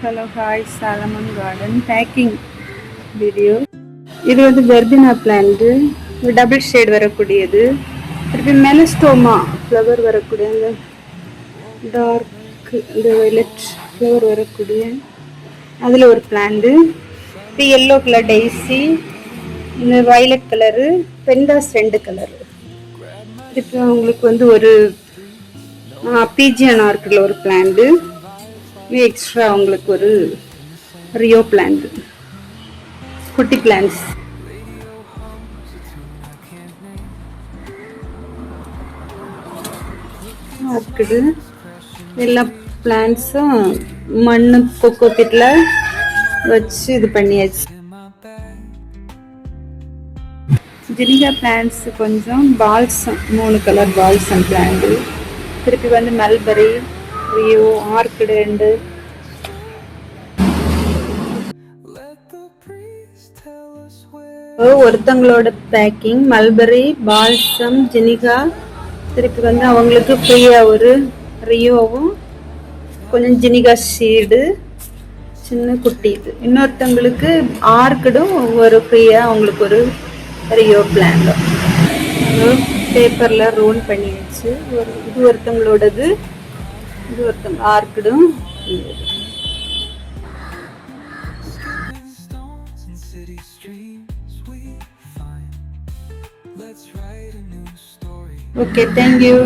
Hello hi Solomon garden packing video. இது வந்து verbena plant, double shade வரக்கூடியது. திருப்பி மெலஸ்டோமா ஃப்ளவர் வரக்கூடிய அந்த டார்க் இந்த வைலட் ஃப்ளவர் வரக்கூடிய அதில் ஒரு பிளான்ட்டு. இது எல்லோ கலர் டெய்ஸி, இந்த வயலட் கலரு, பெண்டாஸ் 2 கலரு. திருப்பி உங்களுக்கு வந்து ஒரு பீஜியன் ஆர்க்கில் ஒரு பிளான்ட்டு. எக்ஸ்ட்ரா உங்களுக்கு ஒரு ரியோ பிளான்ட், குட்டி பிளான்ட்ஸ். ஆர்க்கிடு எல்லா பிளான்ட்ஸும் மண்ணு கொக்கோ பிட்ல வச்சு இது பண்ணியாச்சு. ஜினிகா பிளான்ட்ஸ் கொஞ்சம் பால்சம், 3 கலர் பால்சம் பிளான்ட். திருப்பி வந்து மல்பரி, ரியோ, ஆர்க்கிடு 2. ஒருத்தங்களோட பேக்கிங் மல்பரி, பால்சம், ஜினிகா. திருப்பி வந்து அவங்களுக்கு ஃப்ரீயா ஒரு ரியோவும் கொஞ்சம் ஜினிகா சீடு சின்ன குட்டி. இது இன்னொருத்தங்களுக்கு ஆர்க்கிடும் ஒரு ஃப்ரீயா அவங்களுக்கு ஒரு ரியோ பிளான்டும் பேப்பர்ல ரோல் பண்ணி வச்சு இது ஒருத்தங்களோடது, இது ஒருத்தங்க ஆர்க்கிடும். Okay, thank you.